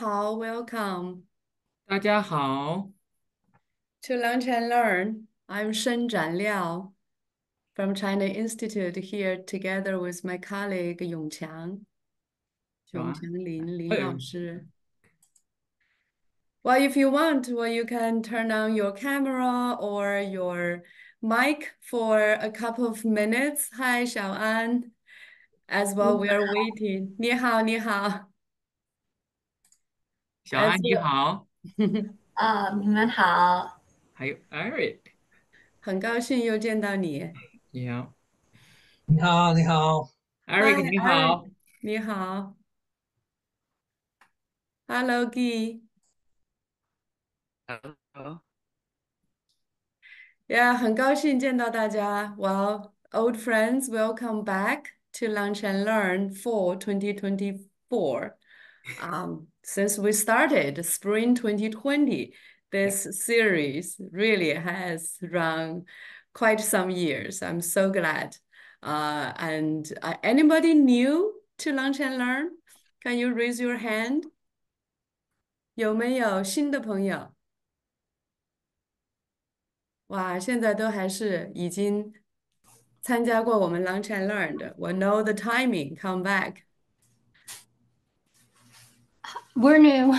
好，Welcome 大家好，to Lunch and Learn. I'm Shen Liao from China Institute here together with my colleague 小安。林老哎，师。Well, if you want, you can turn on your camera or your mic for a couple of minutes. Hi, 小安. As well, we are waiting. 你好，你好。小安 As 你好，你们好。还有 Eric，很高兴又见到你。你好你好，你好。Hi, ，Eric 你 Eric. 好。你好。Hello, Guy. Hello. Yeah, 很高兴见到大家. Well, old friends, welcome back to Lunch and Learn for 2024. Since we started spring 2020, Yeah. this series really has run quite some years. I'm so glad. And anybody new to Lunch and Learn? Can you raise your hand? 有没有新的朋友？哇，现在都还是已经参加过我们 Lunch and Learn 的。我 know the timing, come back. We're new.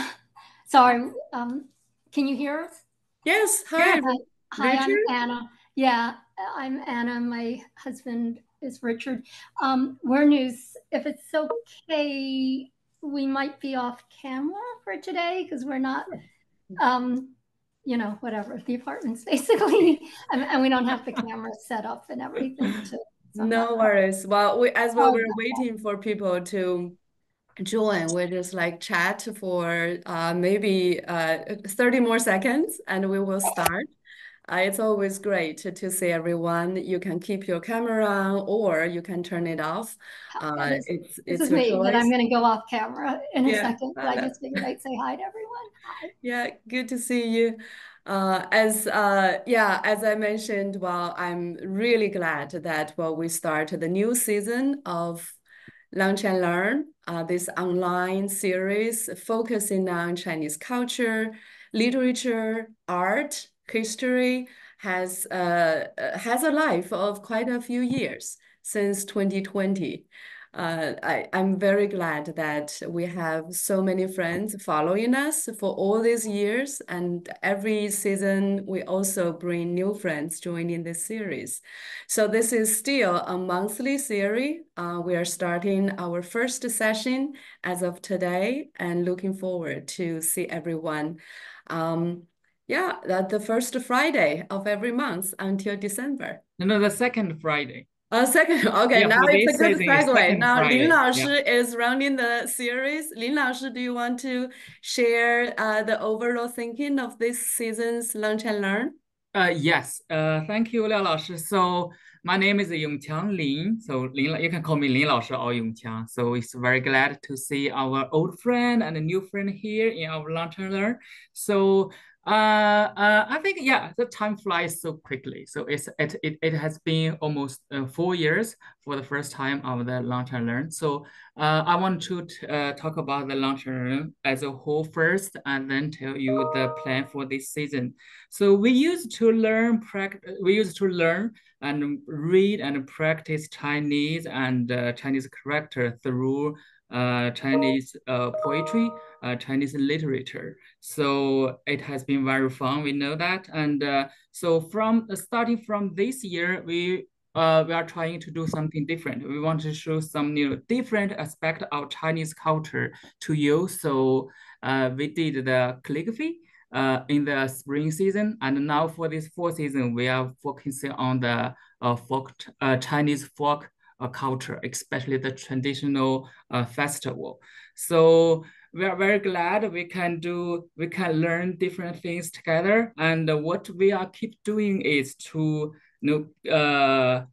Sorry. Can you hear us? Yes, Yeah. hi, Hi, I'm Richard. Anna. Yeah, I'm Anna. My husband is Richard. We're new. If it's okay, we might be off camera for today because we're not, whatever, the apartments basically. And we don't have the camera set up and everything too. So I'm not. No worries. Well, as well, Oh, we're waiting for people to join. We'll just like chat for maybe 30 more seconds and we will start. It's always great to see everyone. You can keep your camera on or you can turn it off. yeah, this It's is your me, but I'm choice. going to go off camera in a Yeah. second. But I just figured I'd say hi to everyone. Hi. Yeah, good to see you. As I mentioned, well, I'm really glad that we start the new season of Lunch and Learn, this online series focusing on Chinese culture, literature, art, history, has a life of quite a few years since 2020. I'm very glad that we have so many friends following us for all these years, and every season we also bring new friends joining this series. So this is still a monthly series. We are starting our first session as of today, and looking forward to see everyone. That the first Friday of every month until December. No, the second Friday. Second, okay, Yeah, now for it's a this good season is segue. second Now, Lin Friday. 老 Yeah. 师 is running the series. Lin 老师, do you want to share the overall thinking of this season's Lunch and Learn? Yes. Thank you, 廖老师. So my name is Yongqiang Lin. So you can call me Lin 老师 or Yongqiang. So it's very glad to see our old friend and a new friend here in our Lunch and Learn. So I think the time flies so quickly. So it has been almost 4 years for the first time of the Lunch and Learn. So I want to talk about the Lunch and Learn as a whole first, and then tell you the plan for this season. So we used to learn and read and practice Chinese and Chinese character through Chinese poetry, Chinese literature. So it has been very fun. We know that, and so from starting from this year, we are trying to do something different. We want to show some different aspect of Chinese culture to you. So we did the calligraphy in the spring season, and now for this fall season, we are focusing on the Chinese folk culture, especially the traditional festival. So we are very glad we can learn different things together. And what we are keep doing is to what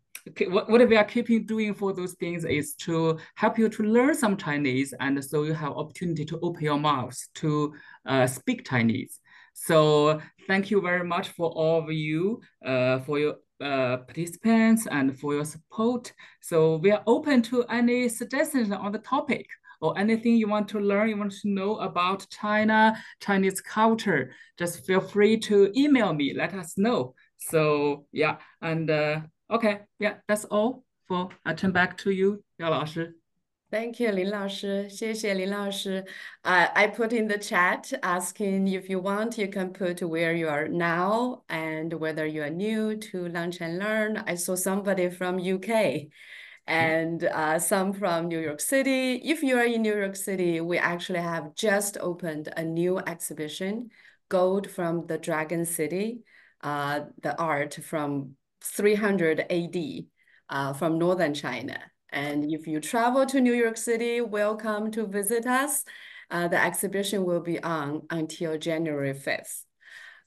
we are keeping doing for those things is to help you to learn some Chinese, and so you have opportunity to open your mouth to speak Chinese. So thank you very much for all of you, for your participants and for your support. So we are open to any suggestions on the topic or anything you want to learn, you want to know about China, Chinese culture, just feel free to email me, let us know. So yeah, and okay, yeah, that's all for I turn back to you, 廖老师. Thank you, 林老师，谢谢林老师。I put in the chat asking if you want, you can put where you are now and whether you are new to Lunch and Learn. I saw somebody from UK and some from New York City. If you are in New York City, we actually have just opened a new exhibition, Gold from the Dragon City, the art from 300 AD from northern China. And if you travel to New York City, welcome to visit us. The exhibition will be on until January 5th.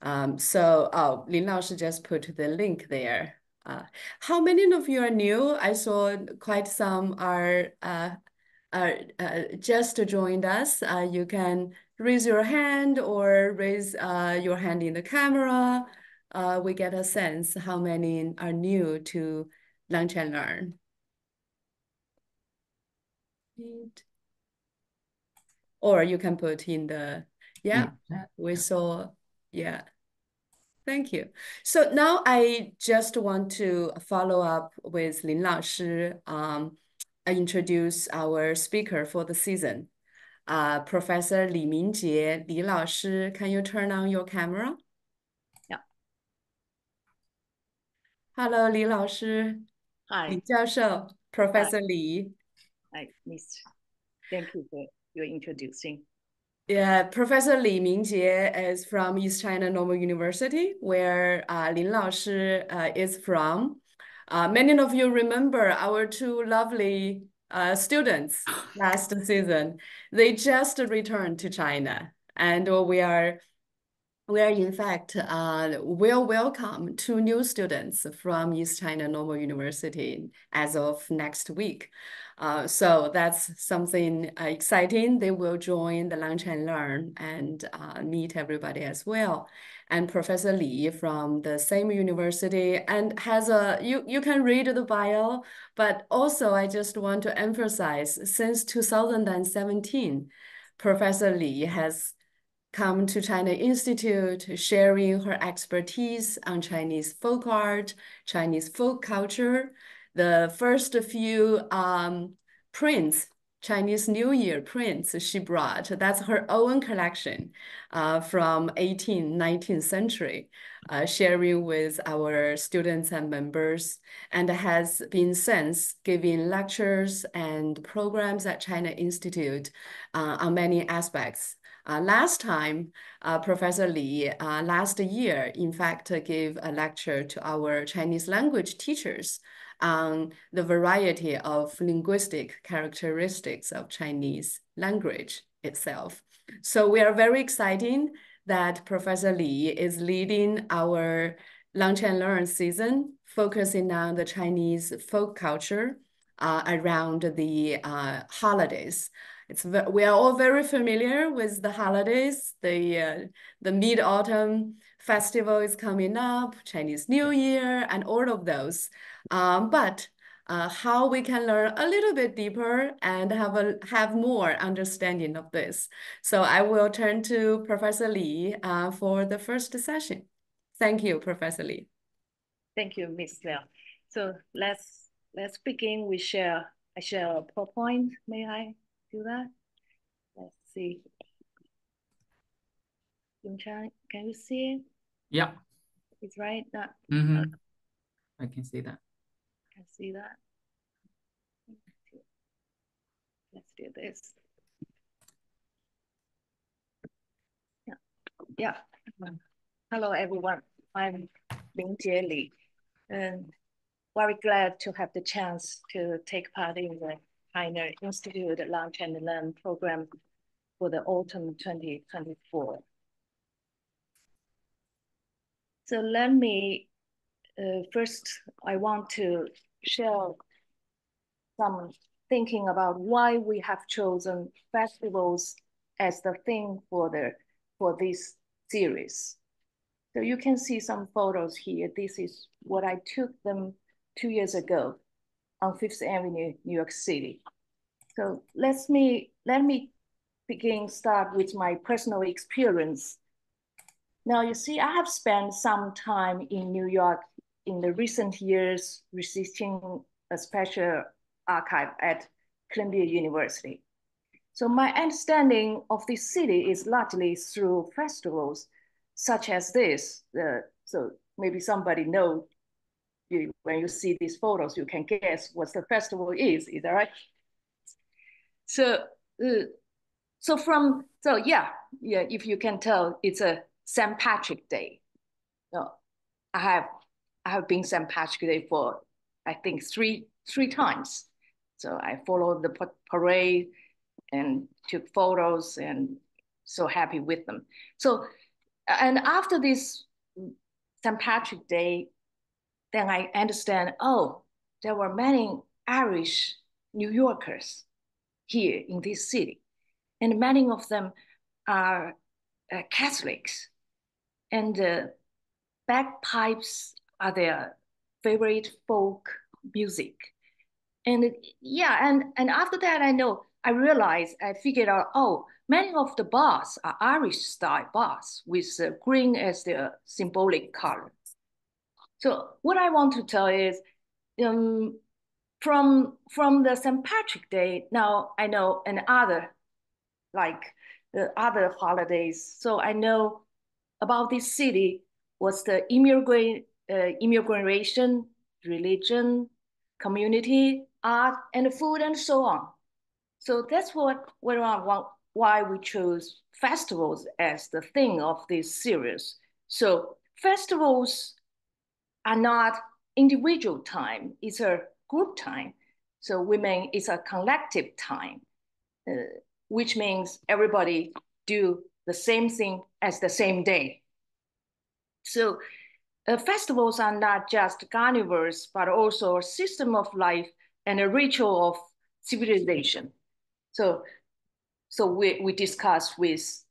Lin Lao Shi just put the link there. How many of you are new? I saw quite some are just joined us. You can raise your hand or raise your hand in the camera. We get a sense how many are new to Lunch and Learn. Or you can put in the, yeah, we saw, yeah. Thank you. So now I just want to follow up with Lin Lao Shi, introduce our speaker for the season. Professor Li Mingjie, Li Lao Shi, can you turn on your camera? Yeah. Hello, Li Lao Shi. Hi. Li 教授, Professor Hi. Li. Hi, Miss. Thank you for your introducing. Yeah, Professor Li Mingjie is from East China Normal University, where Lin Lao Shi is from. Many of you remember our two lovely students last season. They just returned to China, and we are in fact will welcome two new students from East China Normal University as of next week. So that's something exciting. They will join the Lunch and Learn and meet everybody as well. And Professor Li from the same university and has you can read the bio, but also I just want to emphasize since 2017, Professor Li has come to China Institute, sharing her expertise on Chinese folk art, Chinese folk culture. The first few prints, Chinese New Year prints she brought, that's her own collection from 18th, 19th century, sharing with our students and members, and has been since giving lectures and programs at China Institute on many aspects. Last time, Professor Li, last year, in fact, gave a lecture to our Chinese language teachers on the variety of linguistic characteristics of Chinese language itself. So we are very excited that Professor Li is leading our Lunch and Learn season, focusing on the Chinese folk culture around the holidays. We are all very familiar with the holidays. The Mid-Autumn Festival is coming up, Chinese New Year, and all of those. But how we can learn a little bit deeper and have more understanding of this. So I will turn to Professor Li for the first session. Thank you, Professor Li. Thank you, Miss Liao. So let's begin. I share a PowerPoint. May I do that? Let's see. Yongchang, can you see it? Yeah. It's right now. I can see that. Can see that. Let's do this. Yeah. Hello, everyone. I'm Mingjie Li, and very glad to have the chance to take part in the China Institute Lunch and Learn program for the autumn 2024. So let me, first, I want to share some thinking about why we have chosen festivals as the theme for this series. So you can see some photos here. This is what I took them 2 years ago on Fifth Avenue, New York City. So let me start with my personal experience. Now, you see, I have spent some time in New York in the recent years researching a special archive at Columbia University. So my understanding of this city is largely through festivals such as this. So maybe somebody knows when you see these photos, you can guess what the festival is that right? So, if you can tell, it's a St. Patrick Day. No, I have been St. Patrick Day for I think three times. So I followed the parade and took photos and so happy with them. So, and after this St. Patrick Day, then I understand, oh, there were many Irish New Yorkers here in this city. And many of them are Catholics. And bagpipes are their favorite folk music. And and after that, I figured out, oh, many of the bars are Irish style bars with green as their symbolic color. So what I want to tell is, from the St. Patrick Day, now I know like the other holidays. So I know about this city was the immigration, religion, community, art, and food, and so on. So that's why we chose festivals as the thing of this series. So festivals are not individual time, it's a group time. So women is a collective time, which means everybody do the same thing as the same day. So festivals are not just carnivals, but also a system of life and a ritual of civilization. So we discuss with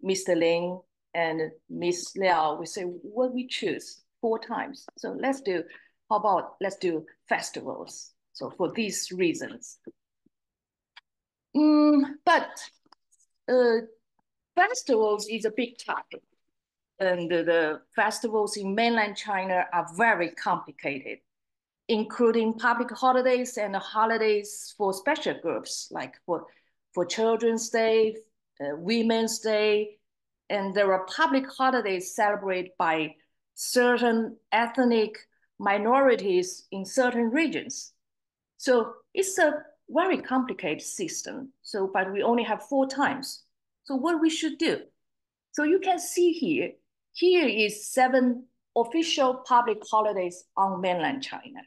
Mr. Lin and Miss Liao. We say what we choose 4 times. So let's do festivals. So for these reasons. But festivals is a big topic. And the festivals in mainland China are very complicated, including public holidays and holidays for special groups, like for Children's Day, Women's Day, and there are public holidays celebrated by certain ethnic minorities in certain regions. So it's a very complicated system. So, but we only have 4 times. So what we should do? So you can see here is 7 official public holidays on mainland China.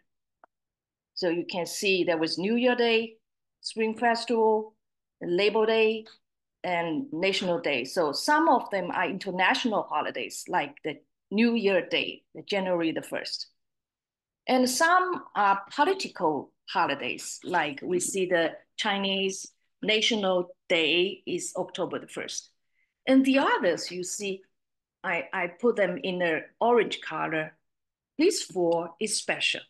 So you can see there was New Year Day, Spring Festival, Labor Day, and National Day. So some of them are international holidays, like the New Year Day, the January the 1st. And some are political holidays, like we see the Chinese National Day is October the 1st. And the others, you see, I put them in the orange color. These 4 is special.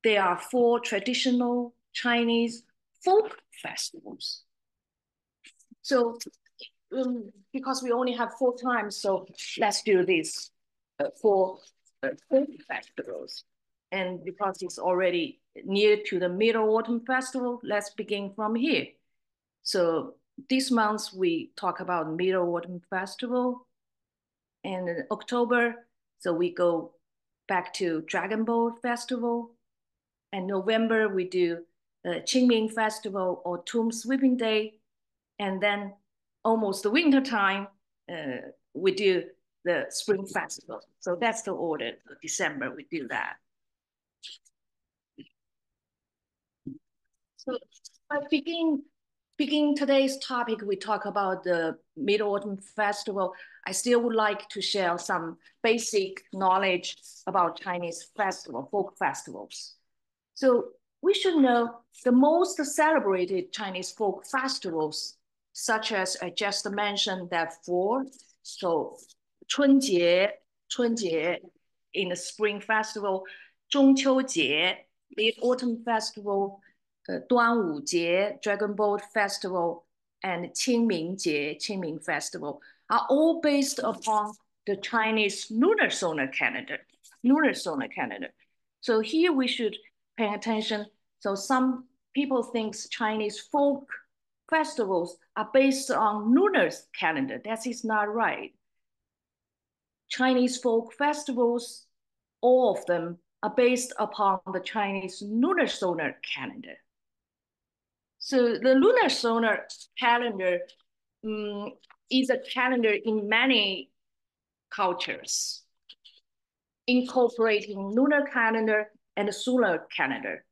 They are 4 traditional Chinese folk festivals. So because we only have 4 times, so let's do this 4 folk festivals. And because it's already near to the Mid-Autumn Festival, let's begin from here. So this month we talk about Mid-Autumn Festival. And in October, so we go back to Dragon Boat Festival. And November, we do Qingming Festival or Tomb Sweeping Day. And then almost the winter time, we do the Spring Festival. So that's the order. December, we do that. So I begin today's topic, we talk about the Mid-Autumn Festival. I still would like to share some basic knowledge about Chinese folk festivals. So we should know the most celebrated Chinese folk festivals, such as I just mentioned that 4. So 春节 in the Spring Festival, 中秋节 Mid-Autumn Festival, 端午节, Dragon Boat Festival, and 清明节, Qingming Festival are all based upon the Chinese lunar solar calendar. So here we should pay attention. So some people think Chinese folk festivals are based on lunar calendar. That is not right. Chinese folk festivals, all of them are based upon the Chinese lunar solar calendar. So the lunar solar calendar is a calendar in many cultures, incorporating lunar calendar and solar calendar.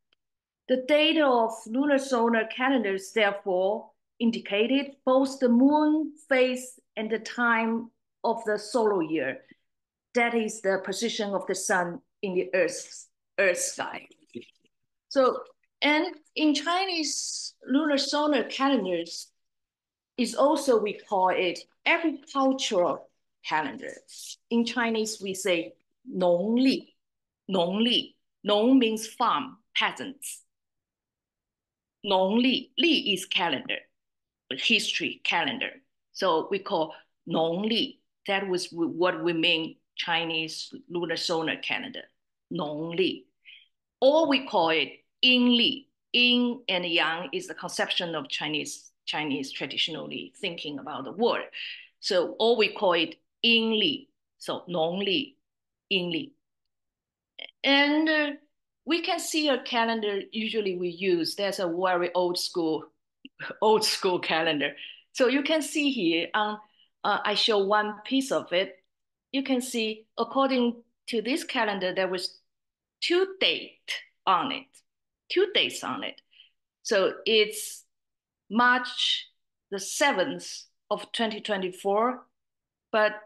The date of lunar solar calendars therefore indicated both the moon phase and the time of the solar year. That is the position of the sun in the Earth sky. So, and in Chinese lunar solar calendars is also, we call it agricultural calendar. In Chinese, we say 农历. 农 means farm, peasants. 农历, li is calendar, history calendar. So we call 农历. That was what we mean Chinese lunar solar calendar, 农历. Or we call it 阴历. Yin and yang is the conception of Chinese traditionally thinking about the world. So, or we call it 阴历. So, 农历, 阴历. And we can see a calendar usually we use. There's a very old school calendar. So you can see here, I show one piece of it. You can see, according to this calendar, there was two dates on it. So it's March the 7th of 2024, but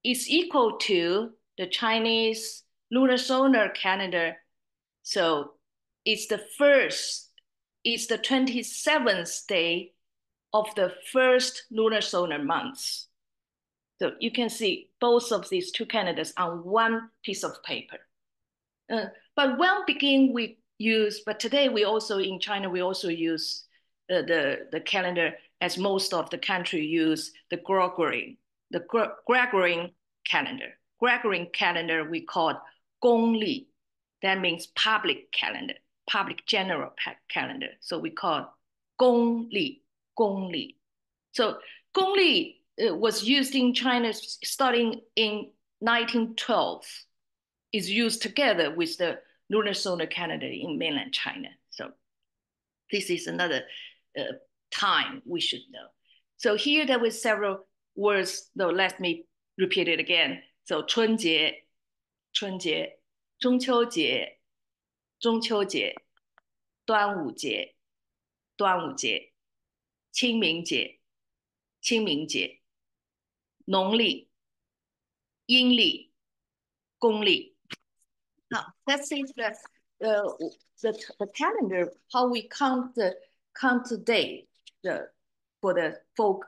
it's equal to the Chinese lunar solar calendar. So it's the 27th day of the first lunar solar month. So you can see both of these two calendars on one piece of paper. But when begin we use, but today we also in China, we also use the calendar as most of the country use the Gregorian calendar. Gregorian calendar we call 公历. That means public calendar, public general calendar. So we call 公历. So 公历was used in China starting in 1912. Is used together with the lunar solar calendar in mainland China. So this is another time we should know. So here there were several words, though let me repeat it again. So 春节, 中秋节, 端午节, 清明节, 农历, 阴历, 公历. Now, let's see the calendar, how we count the day for the folk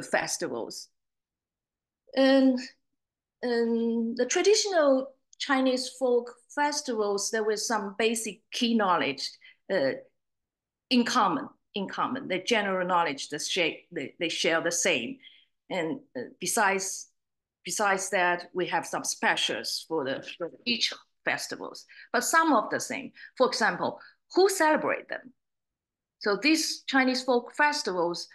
festivals. And the traditional Chinese folk festivals, there was some basic key knowledge in common. The general knowledge, they share the same. And besides that, we have some specials for each festivals, but some of the same. For example, who celebrate them? So these Chinese folk festivals,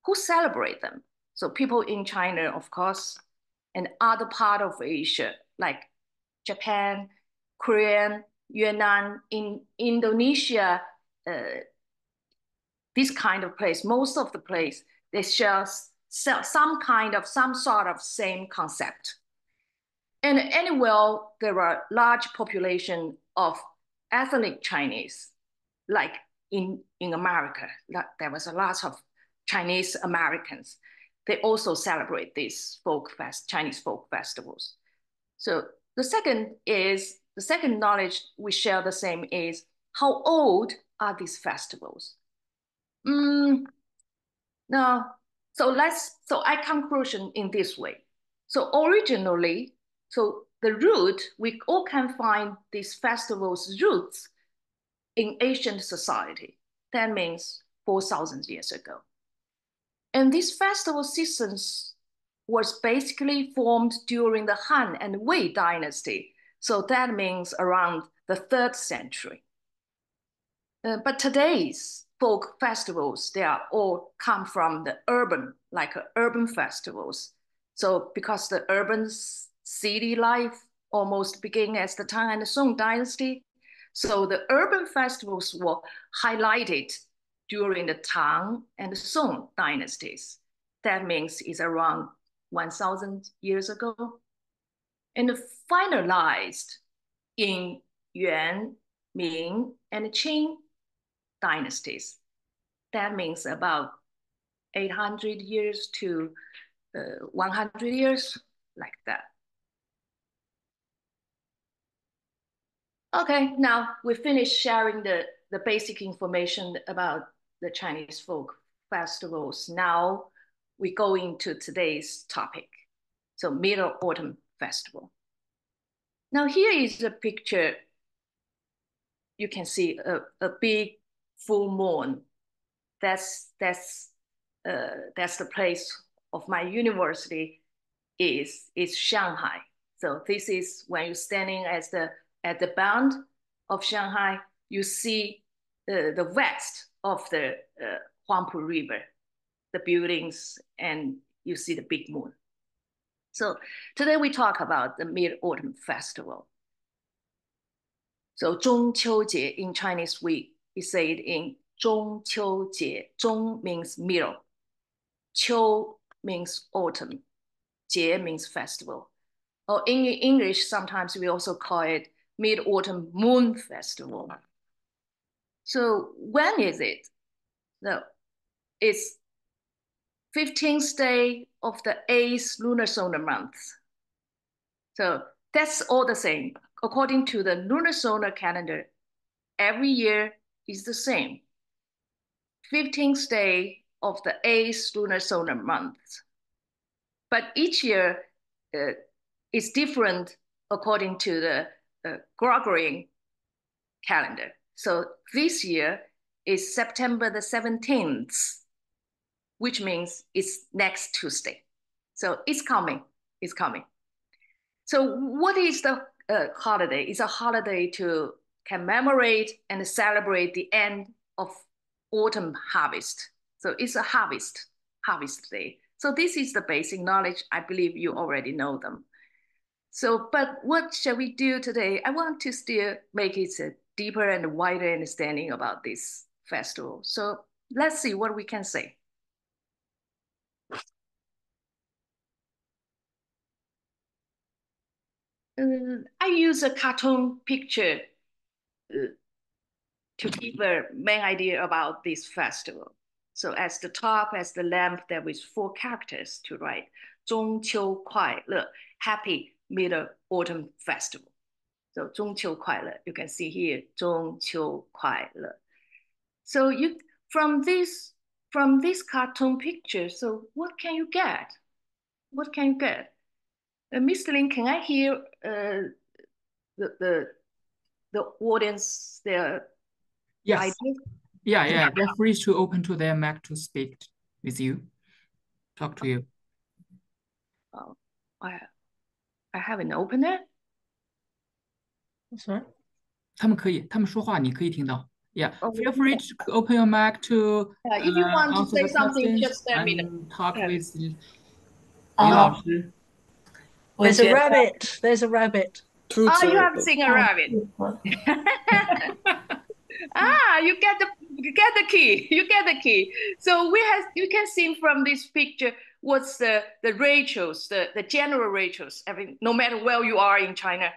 who celebrate them? So people in China, of course, and other part of Asia, like Japan, Korea, Yunnan, in Indonesia, this kind of place, most of the place, they share some sort of same concept. And anywhere there are large population of ethnic Chinese, like in America, there was a lot of Chinese Americans. They also celebrate these Chinese folk festivals. So the second knowledge we share the same is how old are these festivals? Now, so I conclusion in this way. So originally, so the root, we all can find these festivals' roots in ancient society. That means 4,000 years ago. And this festival seasons was basically formed during the Han and Wei dynasty. So that means around the 3rd century. But today's folk festivals, they are all come from the urban, like urban festivals. So because the urban city life almost began as the Tang and the Song dynasty, so the urban festivals were highlighted during the Tang and the Song dynasties. That means it's around 1,000 years ago. And finalized in Yuan, Ming, and Qing dynasties. That means about 800 years to 100 years, like that. Okay, now we finished sharing the basic information about the Chinese folk festivals. Now we go into today's topic. So Mid-Autumn Festival. Now here is a picture. You can see a big full moon. That's the place of my university is Shanghai. So this is when you're standing at the bound of Shanghai, you see the west of the Huangpu River, the buildings, and you see the big moon. So today we talk about the Mid-Autumn Festival. So 中秋节 in Chinese we say it in 中秋节. 中 means middle. 秋 means autumn. 节 means festival. Or in English, sometimes we also call it Mid-Autumn Moon Festival. So when is it? No, it's 15th day of the 8th lunar solar month. So that's all the same. According to the lunar solar calendar, every year is the same. 15th day of the 8th lunar solar month. But each year is different according to the Gregorian calendar. So this year is September the 17th, which means it's next Tuesday. So it's coming, it's coming. So what is the holiday? It's a holiday to commemorate and celebrate the end of autumn harvest. So it's a harvest day. So this is the basic knowledge. I believe you already know them. So, but what shall we do today? I want to still make it a deeper and wider understanding about this festival. So let's see what we can say. I use a cartoon picture to give a main idea about this festival. So as the top, as the lamp, there is 4 characters to write. 中秋快乐, happy Mid-Autumn Festival. So 中秋快乐, you can see here, 中秋快乐. So you from this cartoon picture, so what can you get? What can you get? Mr. Lin, can I hear the audience their Yes. idea? Yeah. They're free to open to their mic to speak with you, talk to you. Oh, I haven't opened it. Sorry. 他们说话你可以听到. Yeah, Oh, feel free to open your mic to if you want to answer say the something, questions just let me know. and talk with 李 Uh-huh. 老师. There's a rabbit. There's a rabbit. Oh, you have seen a rabbit. You get the key. You get the key. So you can see from this picture what's the ratios, the general ratios. I mean, no matter where you are in China,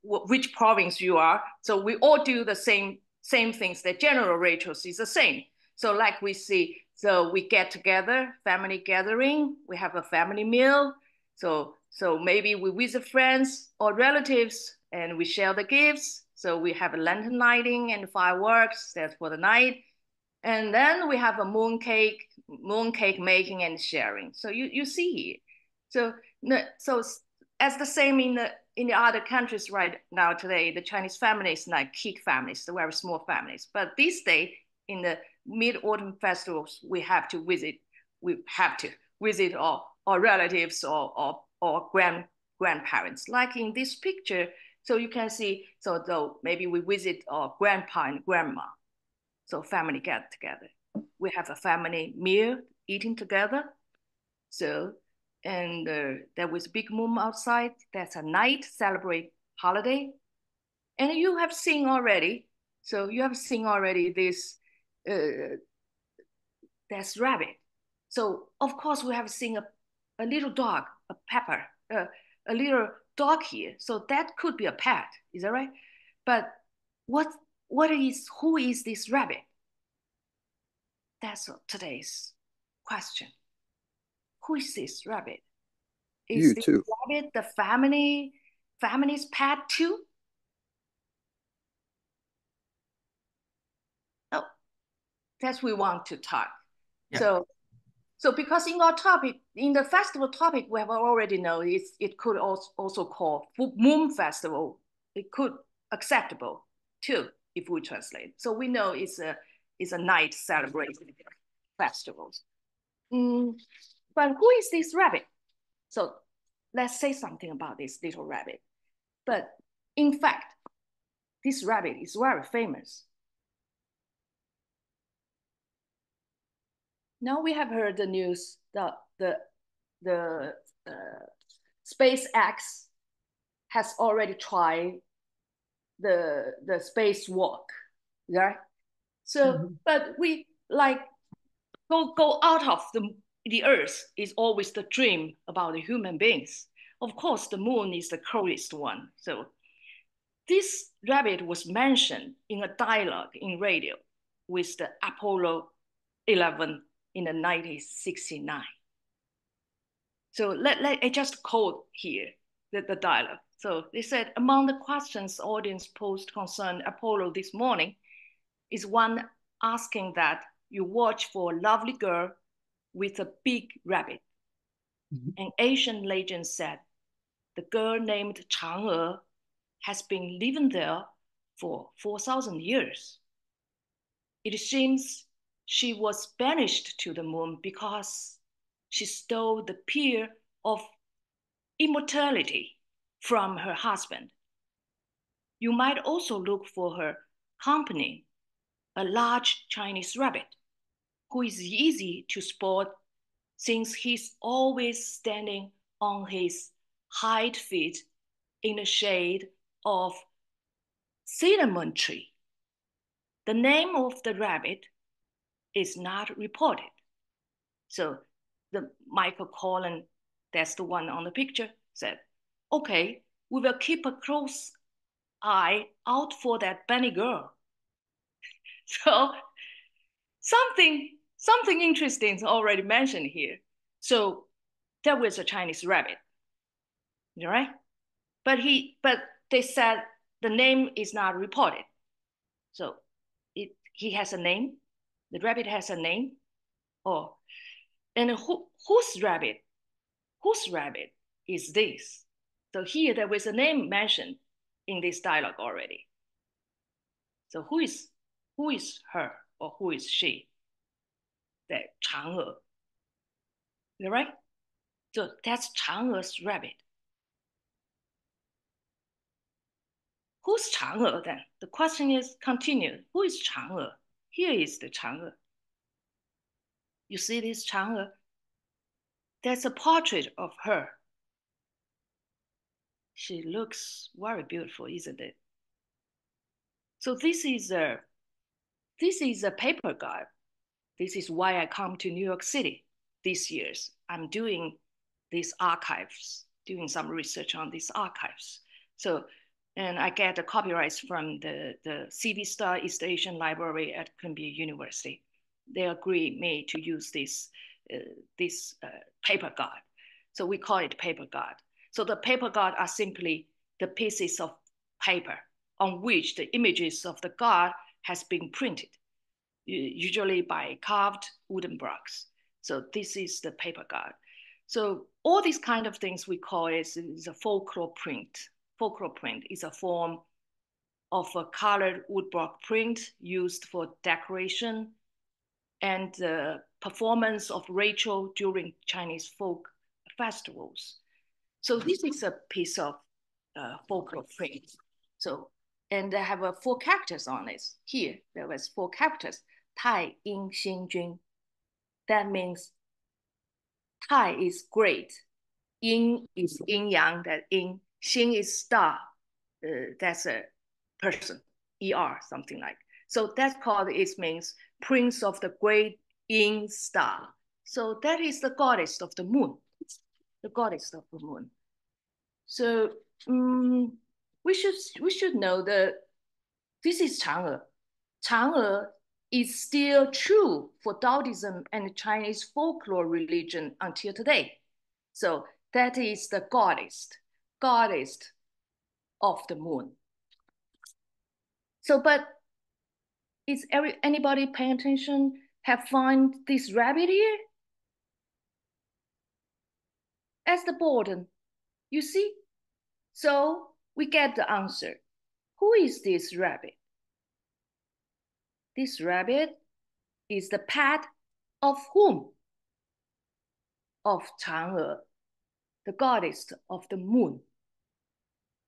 which province you are. So we all do the same things. The general ratios is the same. So like we see, so we get together, family gathering. We have a family meal. So maybe we visit friends or relatives and we share the gifts. So we have a lantern lighting and fireworks, that's for the night. And then we have a mooncake making and sharing. So you see here. So as the same in in the other countries right now today, the Chinese families like kick families, the very small families. But this day in the Mid-Autumn festivals, we have to visit our relatives or grandparents. Like in this picture, so you can see, so though maybe we visit our grandpa and grandma, so family get together. We have a family meal eating together. So, and there was a big moon outside. That's a night celebrate holiday. And you have seen already, so you have seen already this, that's rabbit. So of course we have seen a little dog, a pepper, a little dog here. So that could be a pet, is that right? But who is this rabbit? That's today's question. Who is this rabbit? Is You this too. rabbit the family's pet too? No, that's we want to talk. Yeah. So because in our topic, in the festival topic, we have already know it could also call Moon Festival. It could acceptable too if we translate. So we know it's a night celebrating festivals. But who is this rabbit? So let's say something about this little rabbit. But in fact, this rabbit is very famous. Now we have heard the news that the SpaceX has already tried the spacewalk, right? So, but we like go out of the Earth is always the dream about the human beings. Of course, the moon is the coolest one. So this rabbit was mentioned in a dialogue in radio with the Apollo 11 in the 1969. So I just quote here the dialogue. So they said, among the questions audience posed concerning Apollo this morning is one asking that you watch for a lovely girl with a big rabbit. An Asian legend said, the girl named Chang'e has been living there for 4,000 years. It seems she was banished to the moon because she stole the pearl of immortality from her husband. You might also look for her company, a large Chinese rabbit, who is easy to spot since he's always standing on his hind feet in the shade of cinnamon tree. The name of the rabbit is not reported. So the Michael Collin, that's the one on the picture, said, okay, we will keep a close eye out for that bunny girl. So something interesting is already mentioned here. So there was a Chinese rabbit, right? But they said the name is not reported. So he has a name. The rabbit has a name. Oh, and whose rabbit is this? So here there was a name mentioned in this dialogue already. So who is her or who is she? That Chang'e. Right? So that's Chang'e's rabbit. Who's Chang'e then? The question is continued. Who is Chang'e? Here is the Chang'e. You see this Chang'e? There's a portrait of her. She looks very beautiful, isn't it? So this is a paper guide. This is why I come to New York City this year. I'm doing these archives, doing some research on these archives. So, and I get the copyrights from the CV Star East Asian Library at Columbia University. They agree me to use this paper guard. So we call it paper guard. So the paper guard are simply the pieces of paper on which the images of the god has been printed, usually by carved wooden blocks. So this is the paper guard. So all these kind of things we call is a folklore print folklore print is a form of a colored woodblock print used for decoration and the performance of ritual during Chinese folk festivals. So this is a piece of folklore print. So, and I have 4 characters on it. Here, there was 4 characters. Tai Yin Xin Jun. That means Tai is great. Yin is yin yang, that yin. Xin is star. That's a person, ER, something like. So that's called, it means Prince of the Great Yin Star. So that is the goddess of the moon, the goddess of the moon. So we should know that this is Chang'e. Chang'e is still true for Taoism and Chinese folklore religion until today. So that is the goddess of the moon. So, but is anybody paying attention? Have found this rabbit here? As the bottom, you see? So we get the answer. Who is this rabbit? This rabbit is the pet of whom? Of Chang'e, the goddess of the moon.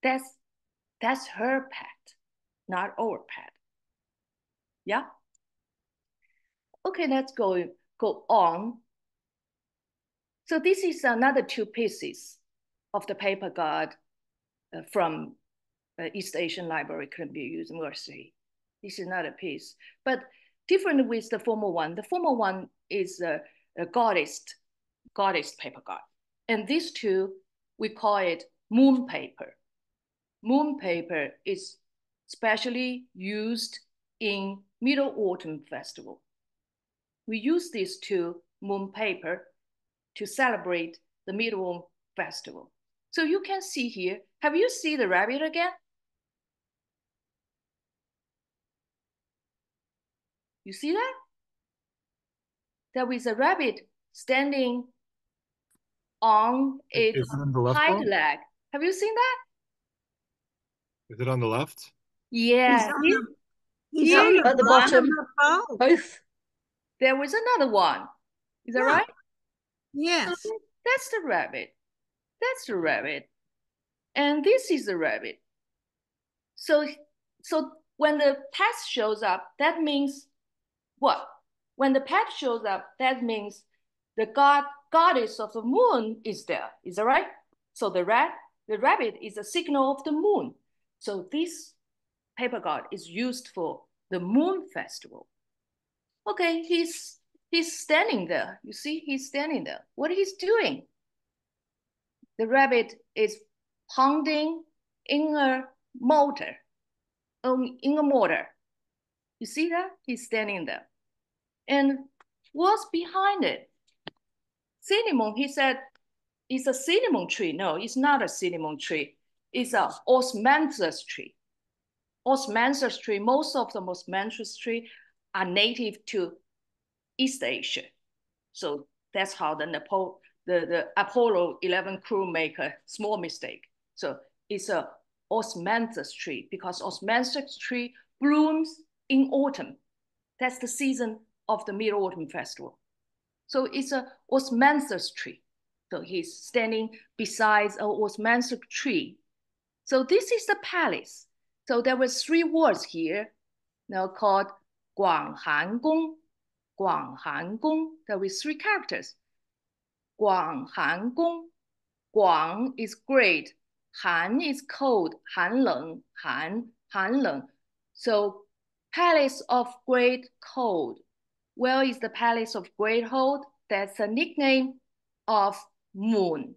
That's her pet, not our pet. Yeah? Okay, let's go on. So this is another 2 pieces of the paper god from East Asian Library, Columbia University. This is another piece, but different with the former one. The former one is a goddess paper god. And these 2, we call it moon paper. Moon paper is specially used in Mid-Autumn Festival. We use these 2 moon paper to celebrate the Mid-Autumn Festival. So you can see here, have you seen the rabbit again? You see that? There is a rabbit standing on its hind leg. Have you seen that? Is it on the left? Yeah. He's on at the bottom. Both. There was another one. Is that right? Yes. So that's the rabbit. That's the rabbit. And this is the rabbit. So when the pet shows up, that means what? When the pet shows up, that means the goddess of the moon is there. Is that right? So the rabbit is a signal of the moon. So this paper god is used for the moon festival. Okay, he's standing there. You see, he's standing there. What he's doing? The rabbit is pounding in a mortar. You see that? He's standing there. And what's behind it? Cinnamon, he said, it's a cinnamon tree. No, it's not a cinnamon tree. It's a osmanthus tree. Osmanthus tree, most of the osmanthus tree are native to East Asia. So that's how the Apollo 11 crew make a small mistake. So it's a osmanthus tree because osmanthus tree blooms in autumn. That's the season of the Mid-Autumn Festival. So it's a osmanthus tree. So he's standing beside an osmanthus tree. So this is the palace. So there were 3 words here now called Guanghan Gong. Guanghan Gong. There were 3 characters. Guanghan Gong. Guang is great. Han is cold. Han Leng. Han Leng. So palace of great cold. Where is the palace of great cold? That's a nickname of moon.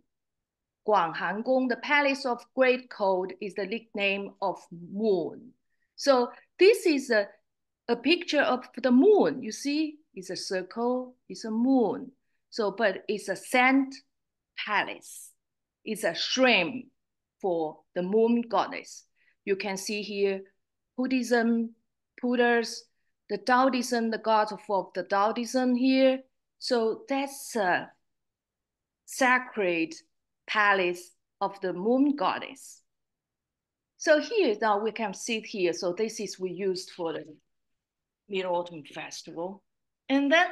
Guanghan Gong, the palace of great cold, is the nickname of moon. So this is a picture of the moon. You see, it's a circle, it's a moon. So, but it's a sand palace. It's a shrine for the moon goddess. You can see here Buddhism, Buddhas, the Taoism, the god of the Taoism here. So that's a sacred palace of the moon goddess. So here now we can see it here. So this is we used for the Mid-Autumn Festival. And then,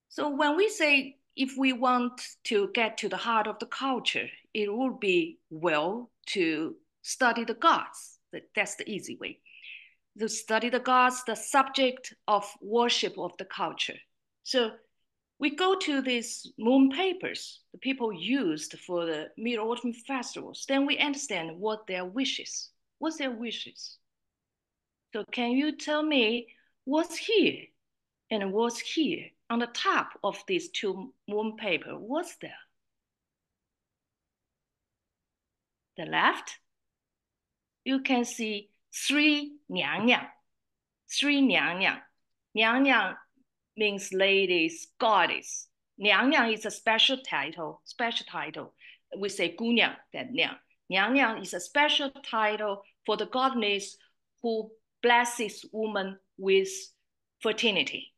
so when we say if we want to get to the heart of the culture, it would be well to study the gods. That's the easy way. To study the gods, the subject of worship of the culture. So we go to these moon papers the people used for the Mid-Autumn festivals. Then we understand what their wishes. What's their wishes? So can you tell me what's here and what's here on the top of these two moon paper? What's there? The left, you can see three 娘娘. Three 娘娘. 娘娘 means ladies, goddess. 娘娘 is a special title. We say 姑娘, that 娘. 娘娘 is a special title for the goddess who blesses woman with fertility.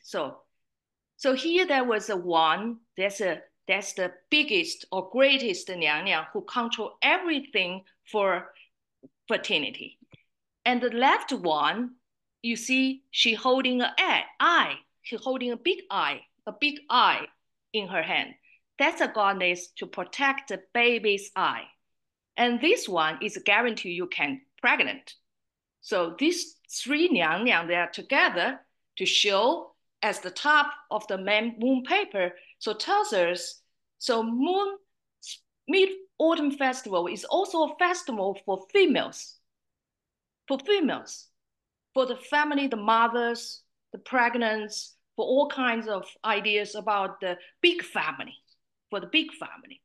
So here there was a one, that's the biggest or greatest 娘娘 who control everything for fertility. And the left one, you see, she holding an eye. She's holding a big eye in her hand. That's a goddess to protect the baby's eye. And this one is a guarantee you can pregnant. So these three 娘娘, they are together to show as the top of the moon paper. So tells us, so Mid-Autumn Festival is also a festival for females. For the family, the mothers, the pregnants, for all kinds of ideas about the big family, for the big family.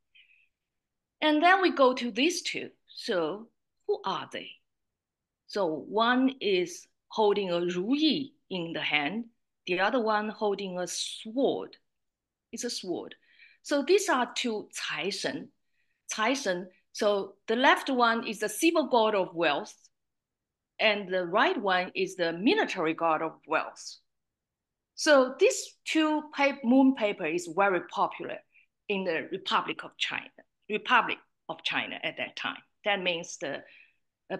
And then we go to these two. So who are they? So one is holding a 如意 in the hand, the other one holding a sword. It's a sword. So these are two 财神. So the left one is the civil god of wealth, and the right one is the military god of wealth. So this two moon paper is very popular in the Republic of China at that time. That means the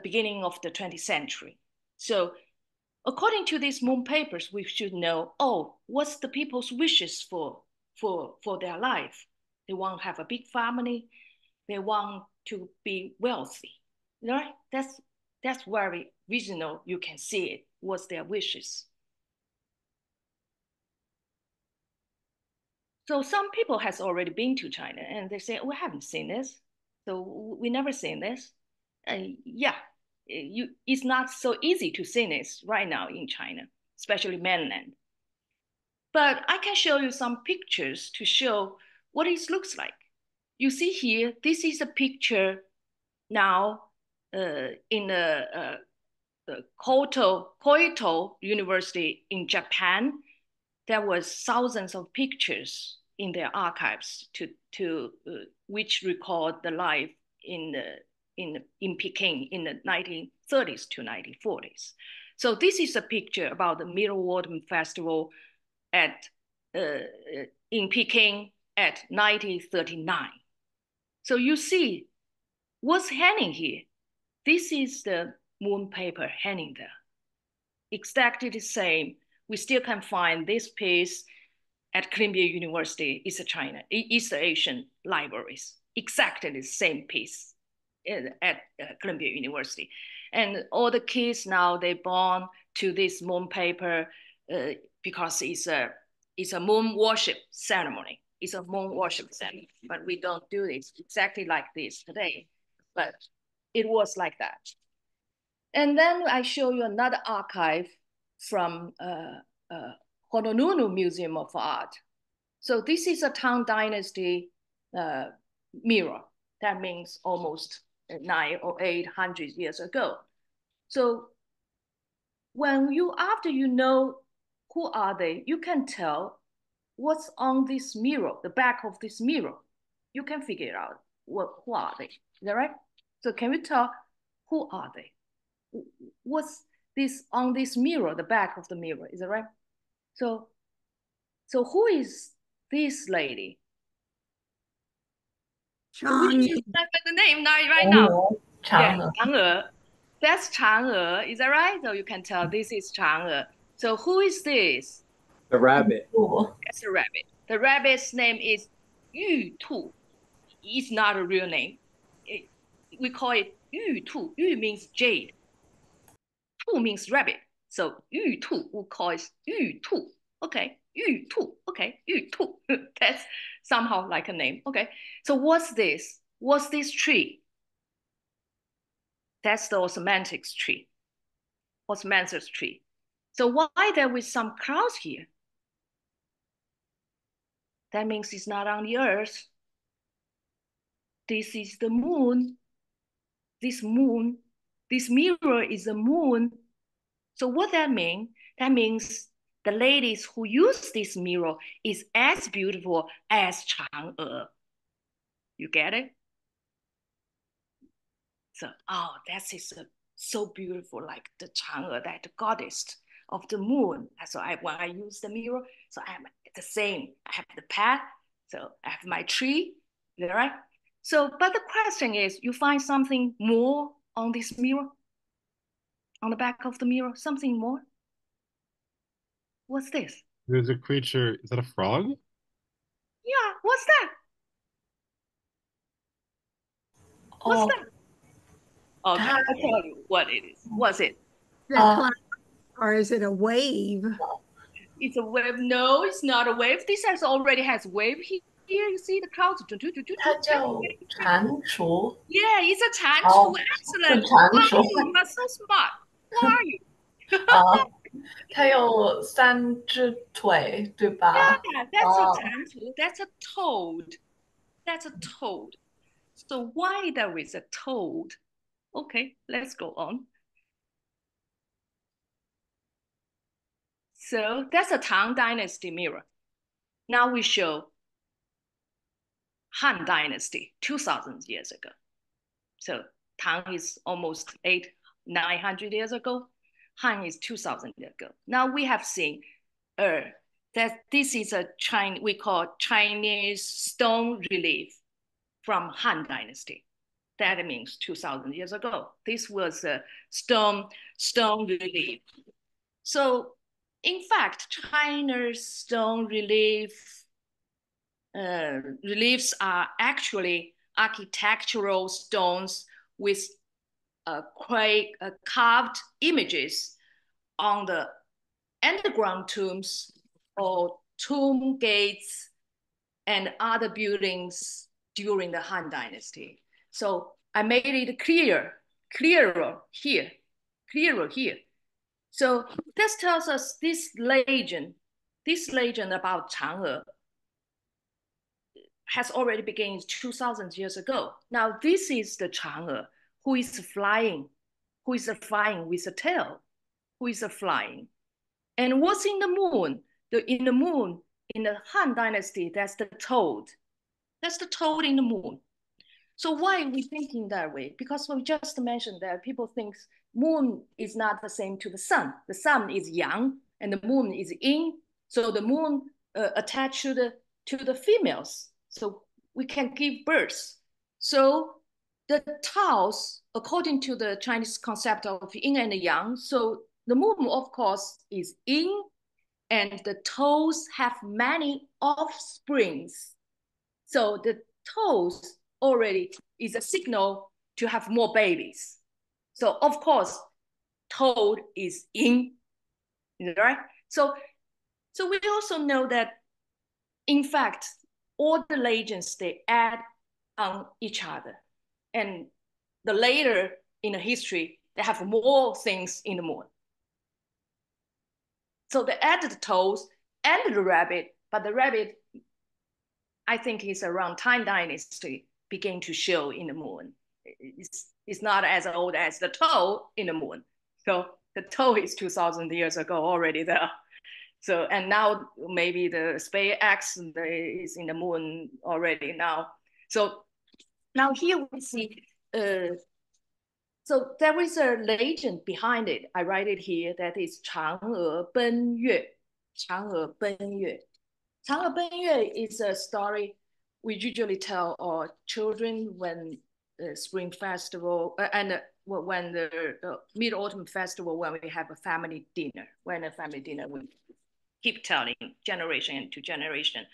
beginning of the 20th century. So according to these moon papers, we should know, what's the people's wishes for their life? They want to have a big family. They want to be wealthy, right? That's very reasonable. You can see it. What's their wishes? So some people has already been to China and they say, we haven't seen this. So we never seen this. It's not so easy to see this right now in China, especially mainland. But I can show you some pictures to show what it looks like. You see here, this is a picture now in the Kyoto University in Japan. There was thousands of pictures in their archives to which record the life in Peking in the 1930s to 1940s. So this is a picture about the Mid-Autumn Festival in Peking at 1939. So you see what's hanging here. This is the moon paper hanging there. Exactly the same. We still can find this piece at Columbia University, East Asian libraries. Exactly the same piece at Columbia University. And all the kids now, they born to this moon paper because it's a moon worship ceremony. It's a moon worship ceremony, but we don't do this exactly like this today. But it was like that. And then I show you another archive from Honolulu Museum of Art. So this is a Tang Dynasty mirror. That means almost 900 or 800 years ago. So after you know who are they, you can tell what's on this mirror, the back of this mirror. You can figure out who are they. Is that right? So can you tell who are they? What's this on this mirror, the back of the mirror? Is that right? So who is this lady? So we should remember the name right now. Yeah, 嫦娥. That's 嫦娥. Is that right? So you can tell this is 嫦娥. So who is this? The rabbit. That's a rabbit. The rabbit's name is Yu Tu. It's not a real name. We call it Yu Tu. Yu means jade. Tu means rabbit. So Yu Tu, we call it Yu Tu. Okay, Yu Tu. Okay, Yu Tu. That's somehow like a name. Okay, so what's this? What's this tree? That's the osmanthus tree. Osmanthus tree. So why there with some clouds here? That means it's not on the earth. This is the moon. This mirror is the moon. So what that mean? That means the ladies who use this mirror is as beautiful as Chang'e. You get it? So, oh, that is so beautiful, like the Chang'e, that goddess of the moon. So when I use the mirror, so I'm the same. I have the path, so I have my tree, right? So, but the question is, you find something more on this mirror? On the back of the mirror, something more? What's this? There's a creature. Is that a frog? Yeah, what's that? What's that? Okay, I'll tell you what it is. What's it? Or is it a wave? It's a wave. No, it's not a wave. This already has wave here. You see the clouds. 它叫蟾蜍。 Yeah, it's a 蟾蜍. Excellent. 蟾 Wow, 蜍 you are so smart. Who are you? 它有3只腿，对吧？ Yeah, that's a 蟾蜍. That's a toad. That's a toad. So why there is a toad? Okay, let's go on. So that's a Tang Dynasty mirror. Now we show Han Dynasty 2,000 years ago. So Tang is almost 900 years ago. Han is 2,000 years ago. Now we have seen that this is we call Chinese stone relief from Han Dynasty. That means 2,000 years ago. This was a stone relief. So in fact, China's stone reliefs are actually architectural stones with carved images on the underground tombs or tomb gates and other buildings during the Han Dynasty. So I made it clearer here. So this tells us this legend about Chang'e has already begun 2,000 years ago. Now this is the Chang'e who is flying with a tail, who is flying. And what's in the moon? In the Han Dynasty, that's the toad. That's the toad in the moon. So why are we thinking that way? Because we just mentioned that people think moon is not the same to the sun. The sun is yang and the moon is yin. So the moon attached to the females. So we can give birth. So the taos, according to the Chinese concept of yin and yang, so the moon, of course, is yin, and the toes have many offsprings. So the toes already is a signal to have more babies. So of course, toad is yin, right? So we also know that, in fact, all the legends, they add on each other. And the later in the history, they have more things in the moon. So they added the toes and the rabbit, but the rabbit, I think, is around Tang Dynasty began to show in the moon. It's not as old as the toe in the moon. So the toe is 2,000 years ago already there. So, and now maybe the SpaceX is in the moon already now. So now here we see, so there is a legend behind it. I write it here, that is 嫦娥奔月. 嫦娥奔月. 嫦娥奔月 is a story we usually tell our children when Spring Festival and when the Mid-Autumn Festival, when we have a family dinner. When a family dinner, we keep telling generation to generation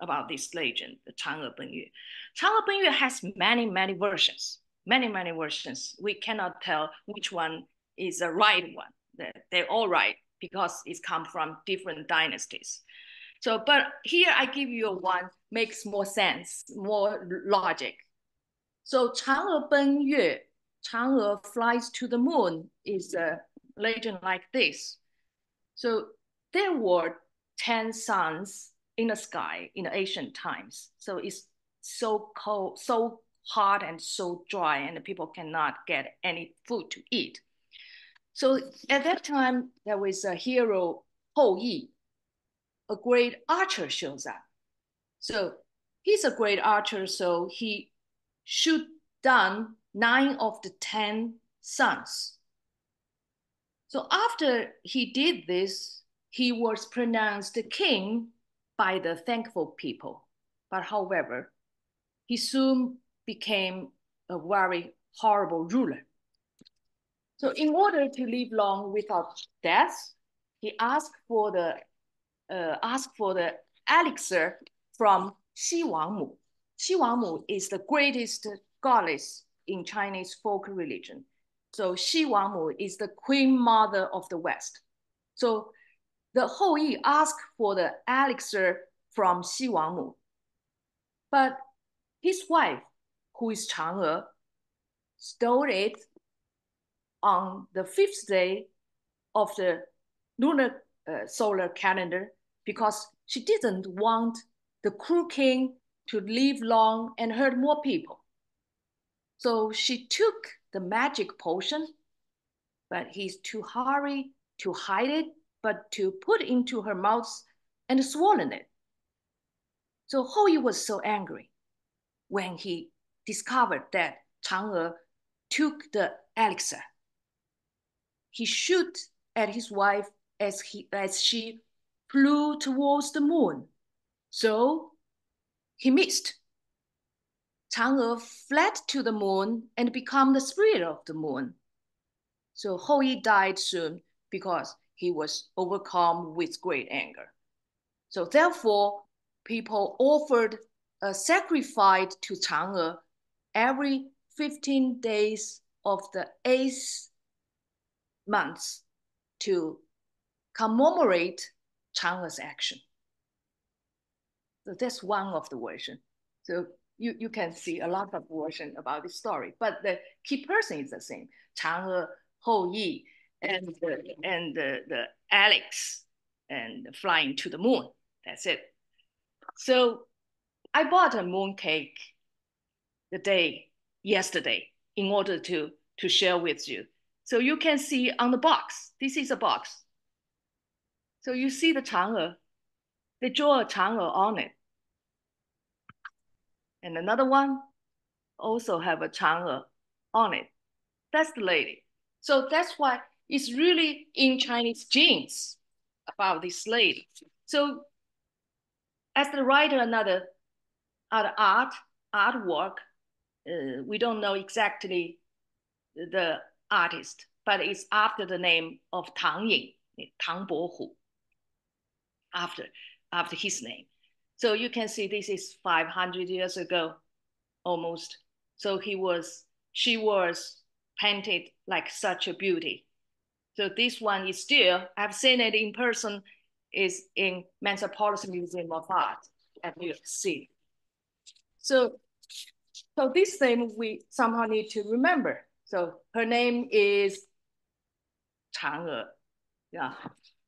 about this legend, the Chang'e Bengyue. Chang'e Bengyue has many versions, many versions. We cannot tell which one is the right one. They're all right because it's come from different dynasties. So, but here I give you one makes more sense, more logic. So Chang'e Bengyue, Chang'e flies to the moon is a legend like this. So there were 10 suns in the sky in the ancient times. So it's so cold, so hot and so dry, and the people cannot get any food to eat. So at that time, there was a hero, Hou Yi, a great archer shows up. So he's a great archer, so he shoot down 9 of the 10 suns. So after he did this, he was pronounced king by the thankful people. But however, he soon became a very horrible ruler. So in order to live long without death, he asked for the elixir from Xi Wangmu. Xi Wangmu is the greatest goddess in Chinese folk religion. So Xi Wangmu is the queen mother of the West. So the Hou Yi asked for the elixir from Xi Wangmu. But his wife, who is Chang'e, stole it on the 5th day of the lunar solar calendar because she didn't want the cruel king to live long and hurt more people. So she took the magic potion, but he's too hurry to hide it, but to put into her mouth and swallow it. So Hou Yi was so angry when he discovered that Chang'e took the elixir. He shot at his wife as she flew towards the moon. So he missed. Chang'e fled to the moon and became the spirit of the moon. So Hou Yi died soon because he was overcome with great anger. So therefore, people offered a sacrifice to Chang'e every 15 days of the 8th month to commemorate Chang'e's action. So that's one of the versions. So you can see a lot of versions about this story, but the key person is the same: Chang'e, Hou Yi, and the Alex, and flying to the moon. That's it. So I bought a moon cake yesterday in order to share with you. So you can see on the box, this is a box. So you see the Chang'e, they draw a Chang'e on it. And another one also have a Chang'e on it. That's the lady. So that's why it's really in Chinese genes about this lady. So as the writer, another artwork, we don't know exactly the artist, but it's after the name of Tang Ying, Tang Bohu, after his name. So you can see this is 500 years ago, almost. So she was painted like such a beauty. So this one is still, I've seen it in person, is in Metropolitan Museum of Art at New York City. So this thing we somehow need to remember. So her name is Chang'e. Yeah,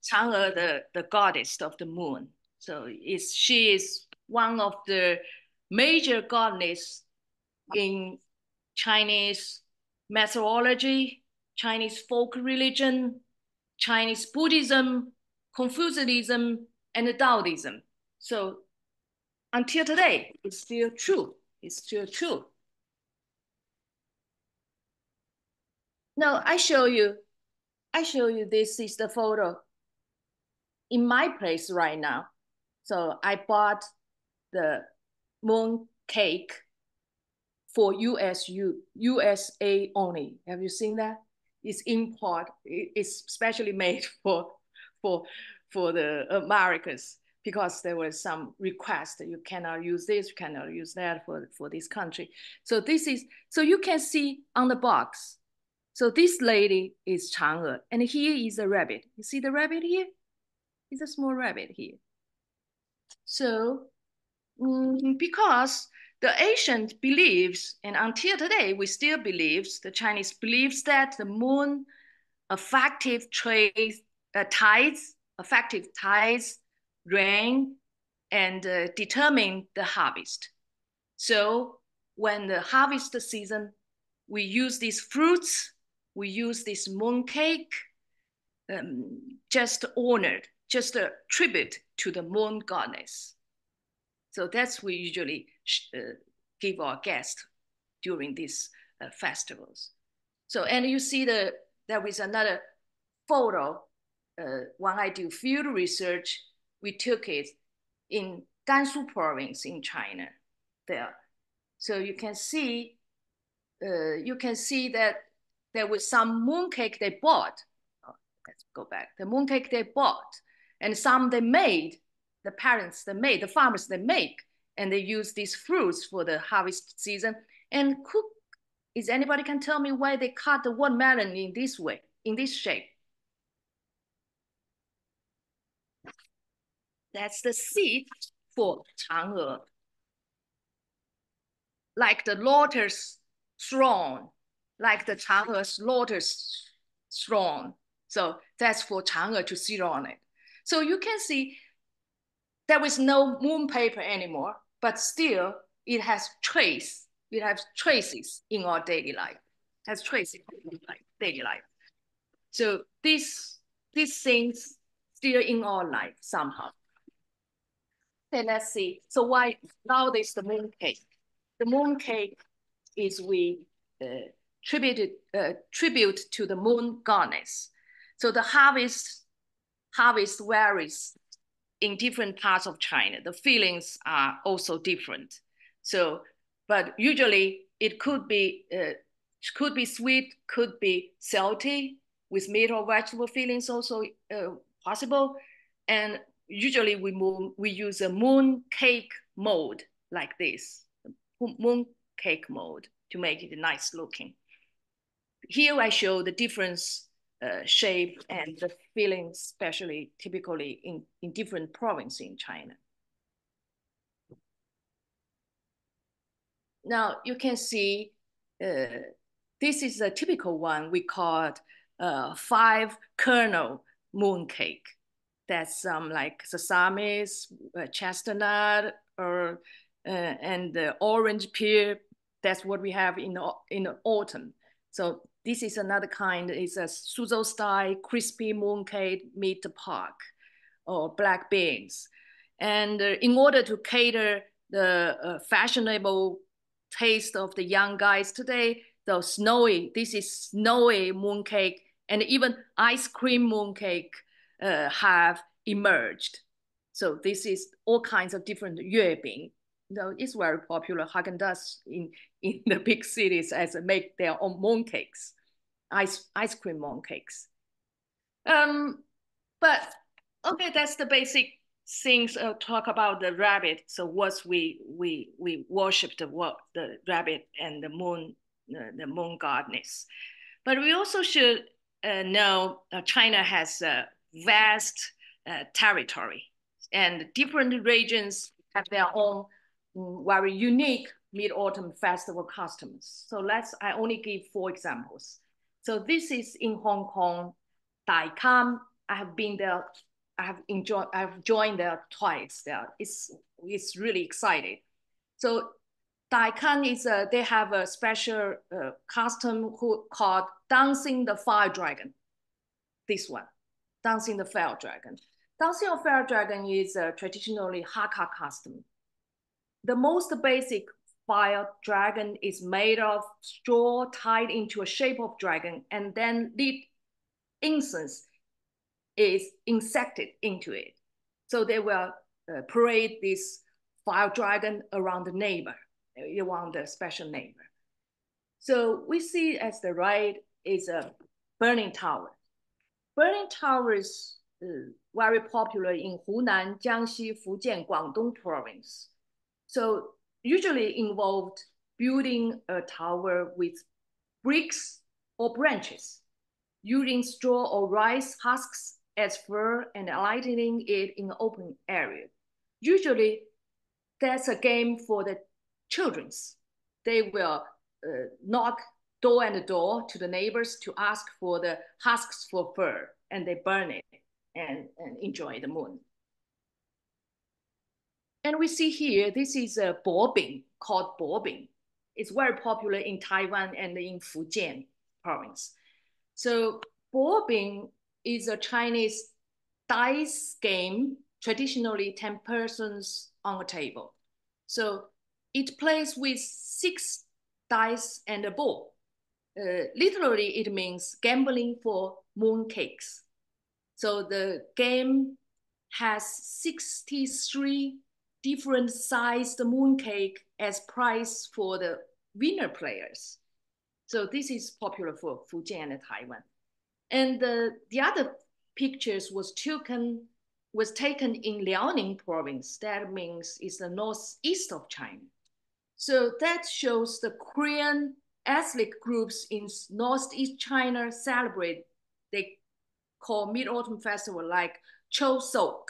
Chang'e, the goddess of the moon. So she is one of the major goddess in Chinese mythology, Chinese folk religion, Chinese Buddhism, Confucianism, and Taoism. So until today, it's still true. It's still true. Now I show you, this is the photo in my place right now. So I bought the moon cake for USA only. Have you seen that? It's import. It's specially made for the Americans because there was some request that you cannot use this, you cannot use that for this country. So so you can see on the box. So this lady is Chang'e, and here is a rabbit. You see the rabbit here? It's a small rabbit here. So because the ancient beliefs, and until today, we still believes, the Chinese believes that the moon affective tides, rain, and determine the harvest. So when the harvest season, we use these fruits, we use this moon cake, just honored, just a tribute to the moon goddess. So that's we usually give our guests during these festivals. So, and you see there is another photo. When I do field research, we took it in Gansu province in China there. So you can see that there was some mooncake they bought. Oh, let's go back. The mooncake they bought, and some they made. The parents they made, the farmers they make, and they use these fruits for the harvest season and cook. Is anybody can tell me why they cut the watermelon in this way, in this shape? That's the seed for Chang'e. Like the lotus throne, like the Chang'e's lotus throne. So that's for Chang'e to sit on it. So you can see there is no moon paper anymore, but still it has traces in our daily life. It has traces in daily life. So these things still in our life somehow. Okay, let's see. So why now this the moon cake? The moon cake is we tribute to the moon goddess. So the harvest varies in different parts of China. The feelings are also different. So, but usually it could be sweet, could be salty, with meat or vegetable feelings also possible. And usually we use a moon cake mold like this, moon cake mold to make it nice looking. Here I show the difference shape and the feeling, especially typically in different provinces in China. Now you can see this is a typical one we call 5-kernel mooncake. That's like sesame, chestnut, or and the orange pear. That's what we have in the autumn. So this is another kind. It's a Suzhou style crispy mooncake meat pork or black beans. And in order to cater the fashionable taste of the young guys today, this is snowy mooncake, and even ice cream mooncake have emerged. So this is all kinds of different yuebing. It's very popular. Haagen-Dazs in the big cities as make their own mooncakes, ice cream mooncakes. But okay, that's the basic things. Talk about the rabbit. So what we worship the rabbit and the moon goddess. But we also should know China has a vast territory, and different regions have their own very unique Mid-Autumn Festival customs. So I only give 4 examples. So this is in Hong Kong, Daikan. I have been there. I've joined there twice. It's really exciting. So Daikan they have a special custom called dancing the fire dragon. This one, dancing the fire dragon. Dancing of fire dragon is traditionally Hakka custom. The most basic fire dragon is made of straw tied into a shape of dragon, and then lit incense is insected into it. So they will parade this fire dragon around the neighbor, around the special neighbor. So we see as the right is a burning tower. Burning tower is very popular in Hunan, Jiangxi, Fujian, Guangdong province. So usually involved building a tower with bricks or branches, using straw or rice husks as fur and lighting it in an open area. Usually that's a game for the children's. They will knock door and door to the neighbors to ask for the husks for fur, and they burn it and enjoy the moon. And we see here, this is a bobbing called bobbing. It's very popular in Taiwan and in Fujian province. So bobbing is a Chinese dice game, traditionally 10 persons on a table. So it plays with 6 dice and a ball. Literally, it means gambling for mooncakes. So the game has 63 different sized mooncake as prize for the winner players. So this is popular for Fujian and Taiwan. And the other pictures was taken in Liaoning province. That means it's the northeast of China. So that shows the Korean ethnic groups in northeast China celebrate, they call Mid-Autumn Festival like Chosok.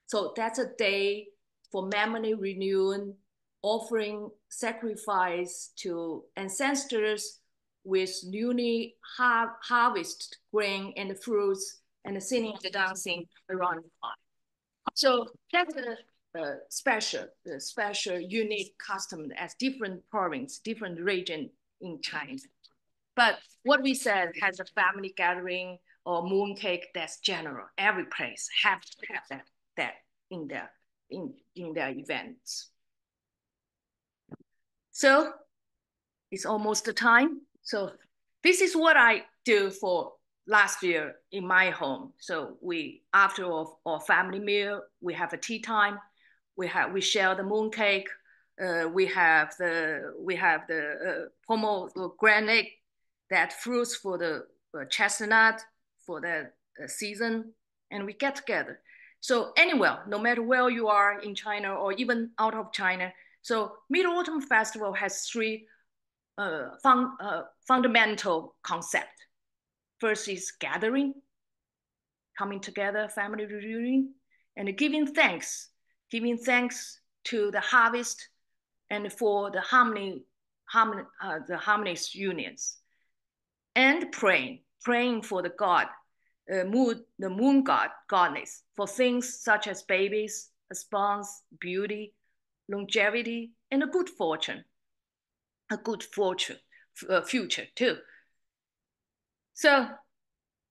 So that's a day for memory renewal, offering sacrifice to ancestors with newly harvested grain and fruits, and singing and dancing around the fire. So that's a special, unique custom as different province, different region in China. But what we said has a family gathering or mooncake, that's general. Every place have to have that in their events. So it's almost the time. So this is what I do for last year in my home. So we, after our family meal, we have a tea time. We share the mooncake. We have the pomegranate, that fruits for the chestnut for the season, and we get together. So anywhere, no matter where you are in China or even out of China. So Mid-Autumn Festival has 3 fundamental concepts. First is gathering, coming together, family reunion, and giving thanks to the harvest and for the harmonious unions, and praying for the god, the moon goddess, for things such as babies, spawns, beauty, longevity, and a good future too. So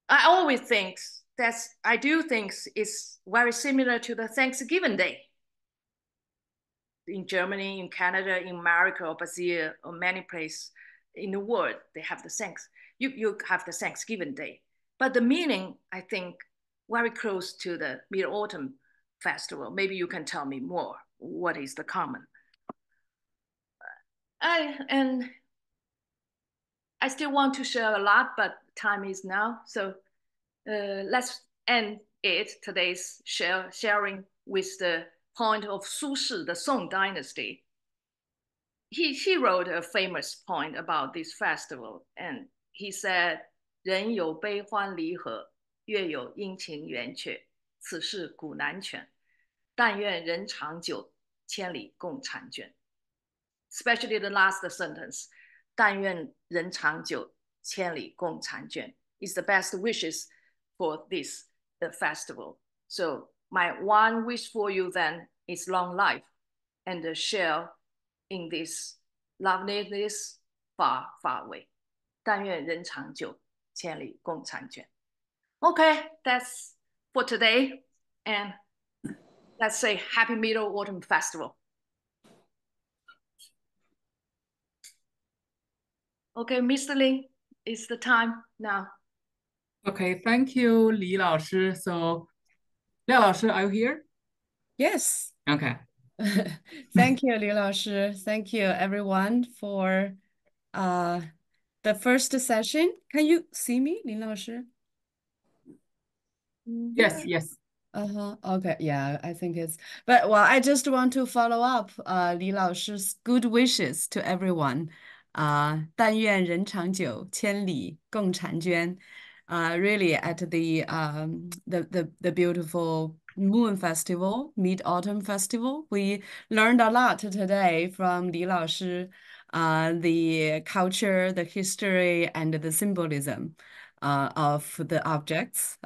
I always think I do think it's very similar to the Thanksgiving Day in Germany, in Canada, in America, or Brazil, or many places in the world. They have you have the Thanksgiving Day, but the meaning, I think, very close to the Mid-Autumn Festival. Maybe you can tell me more. What is the common? I still want to share a lot, but time is now. So let's end today's sharing with the point of Su Shi, the Song Dynasty. He wrote a famous point about this festival, and he said, 人有悲欢离合，月有阴晴圆缺，此事古难全。但愿人长久，千里共婵娟。Especially the last sentence, 但愿人长久，千里共婵娟 is the best wishes for this festival. So my one wish for you then is long life and share in this loveliness far, far away. 但愿人长久，千里共婵娟. Okay, that's for today. And let's say Happy Mid-Autumn Festival. Okay, Mr. Lin, it's the time now. Okay, thank you, Li 老师. So, 廖老师, are you here? Yes. Okay. Thank you, Liu 老师. Thank you, everyone, for the first session. Can you see me, 林老师? Yes, yes. Okay, yeah, I think it's, but well, I just want to follow up Li 老师's good wishes to everyone. 但愿人长久，千里共婵娟. Really at the beautiful Moon Festival, Mid-Autumn Festival, we learned a lot today from Li 老师, the culture, the history, and the symbolism of the objects.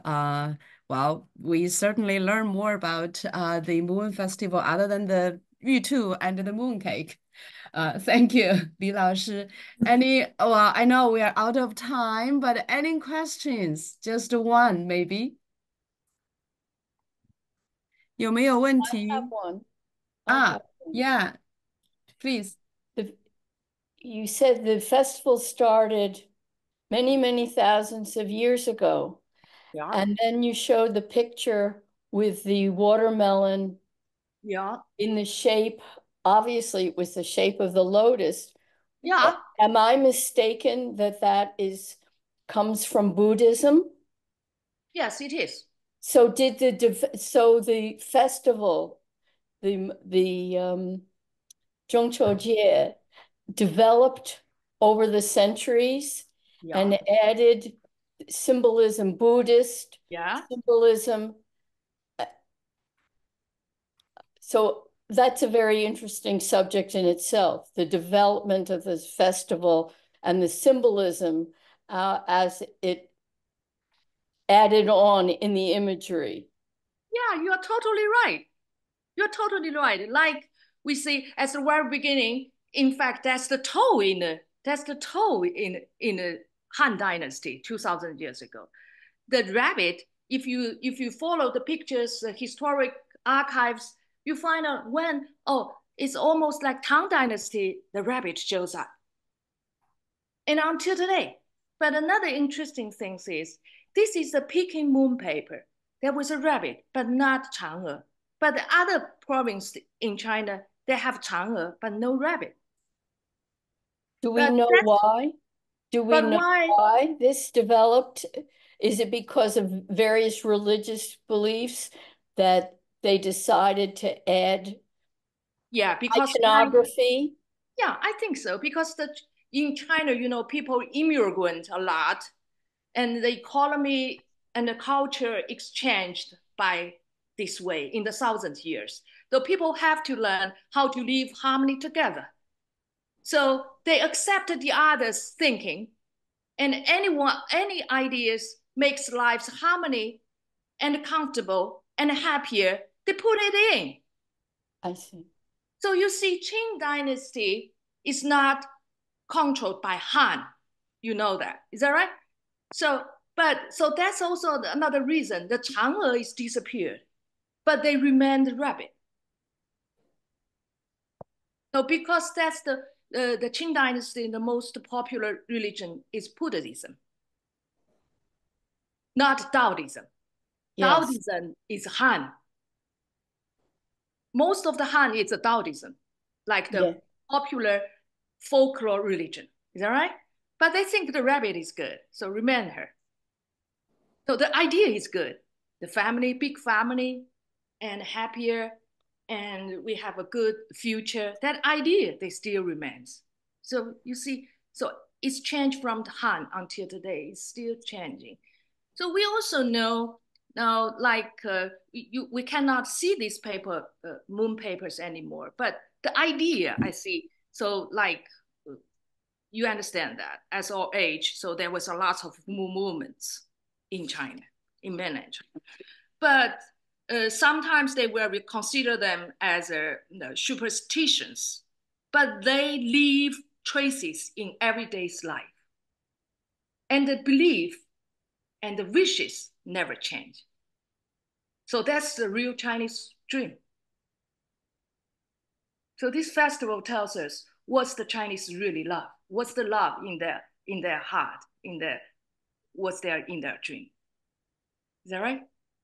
Well, we certainly learn more about the Moon Festival other than the 玉兔 and the mooncake. Thank you, 李老师. Well, I know we are out of time, but any questions? Just one, maybe. 有没有问题? I have one. I have one. Yeah, please. You said the festival started many, many thousands of years ago. Yeah. And then you showed the picture with the watermelon Yeah. in the shape, obviously it was the shape of the lotus. Yeah. Am I mistaken that comes from Buddhism? Yes, it is. So did the festival, the 中秋节 developed over the centuries and added symbolism, Buddhist symbolism. So that's a very interesting subject in itself, the development of this festival and the symbolism as it added on in the imagery. Yeah, you're totally right. You're totally right. Like we see at the very beginning, in fact, that's the toe in the Han Dynasty 2,000 years ago. The rabbit, if you follow the pictures, the historic archives, you find out it's almost like Tang Dynasty, the rabbit shows up. And until today. But another interesting thing is, this is the Peking moon paper. There was a rabbit, but not Chang'e. But the other province in China, they have Chang'e, but no rabbit. Do we know why? Do we know why this developed? Is it because of various religious beliefs that they decided to add iconography? Yeah, I think so. Because in China, people immigrant a lot, and the economy and the culture exchanged by this way in the 1,000 years. So people have to learn how to live harmony together. So they accepted the others' thinking, and any ideas makes lives harmony and comfortable and happier, they put it in. I see. So you see, Qing Dynasty is not controlled by Han. You know that. Is that right? So that's also another reason the Chang'e is disappeared, but they remained rabbit. So because that's the Qing Dynasty, the most popular religion is Buddhism, not Taoism. Yes. Taoism is Han. Most of the Han is Taoism, like the popular folklore religion. Is that right? But they think the rabbit is good, so remain her. So the idea is good. The family, big family, and happier, and we have a good future. That idea, they still remains. So you see, so it's changed from the Han until today. It's still changing. So we also know now, like we cannot see these moon papers anymore. But the idea, I see. So like you understand that as our age, so there was a lot of movements in China, in mainland China. But sometimes they will consider them as superstitions, but they leave traces in everyday's life. And the belief and the wishes never change. So that's the real Chinese dream. So this festival tells us what's the Chinese really love. What's the love in their heart, what's there in their dream. Is that right?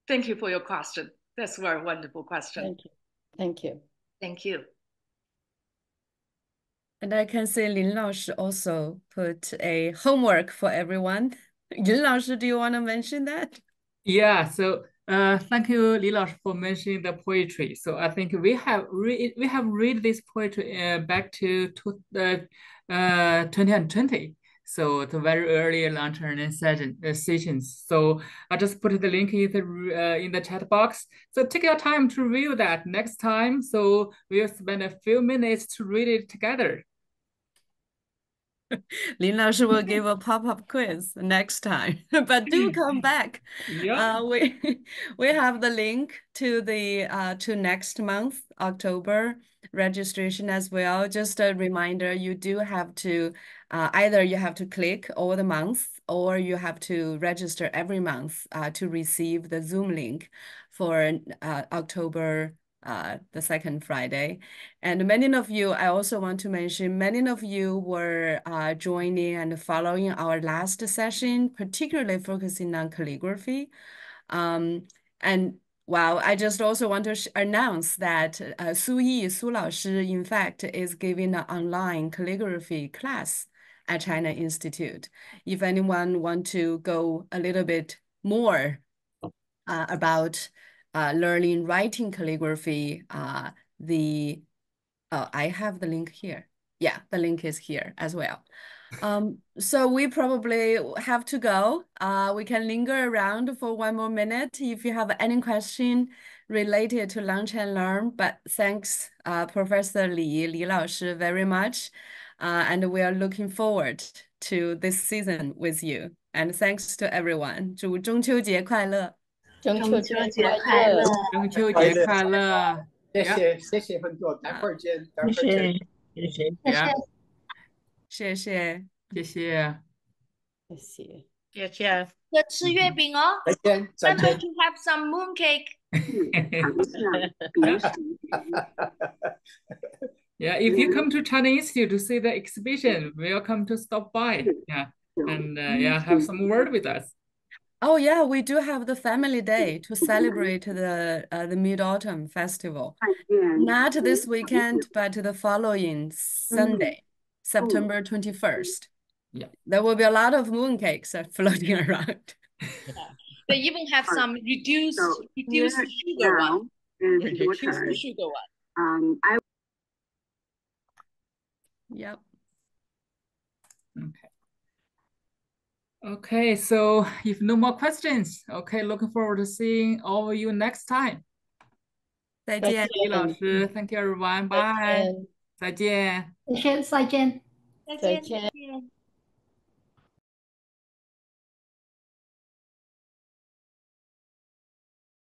Thank you for your question. That's a very wonderful question. Thank you. Thank you. Thank you. And I can see Lin 老师 also put a homework for everyone. Lin 老师, do you want to mention that? Yeah, so thank you, Li Laoshi, for mentioning the poetry. So I think we have read this poetry back to 2020. So the very early lunch learning sessions. So I just put the link in the chat box. So take your time to review that next time. So we'll spend a few minutes to read it together. Lin 老师 will give a pop-up quiz next time, but do come back. Yeah. We have the link to the to next month, October registration as well. Just a reminder, you do have to either you have to click all the months or you have to register every month to receive the Zoom link for October the second Friday. And many of you, I also want to mention, many of you were joining and following our last session, particularly focusing on calligraphy. And wow, I just also want to announce that Su 老师, in fact, is giving an online calligraphy class at China Institute. If anyone want to go a little bit more about learning writing calligraphy, I have the link here. Yeah, the link is here as well. So we probably have to go. We can linger around for one more minute if you have any question related to Lunch and Learn. But thanks, Professor Li 老师 very much. And we are looking forward to this season with you. And thanks to everyone. 祝中秋节快乐。中秋节中秋节快快乐，乐！中秋节快乐！谢谢很多，待会儿见，待会儿谢见。谢，谢谢。Yeah. 谢谢。谢谢。谢谢。谢谢。要吃月饼哦。再见，再 Remember 见。 to have some mooncake. Yeah, if you come to China Institute to see the exhibition, welcome to stop by. Yeah, and yeah, have some word with us. Oh yeah, we do have the family day to celebrate the Mid-Autumn Festival. Not this weekend, but the following Sunday, September 21st. Yeah. There will be a lot of mooncakes floating around. They even have some reduced sugar one. Reduced sugar one. Yep. Okay. Okay, so if no more questions, okay, looking forward to seeing all of you next time. 再见。李老师 Thank you everyone. Bye. 再见。再见。再见。再见。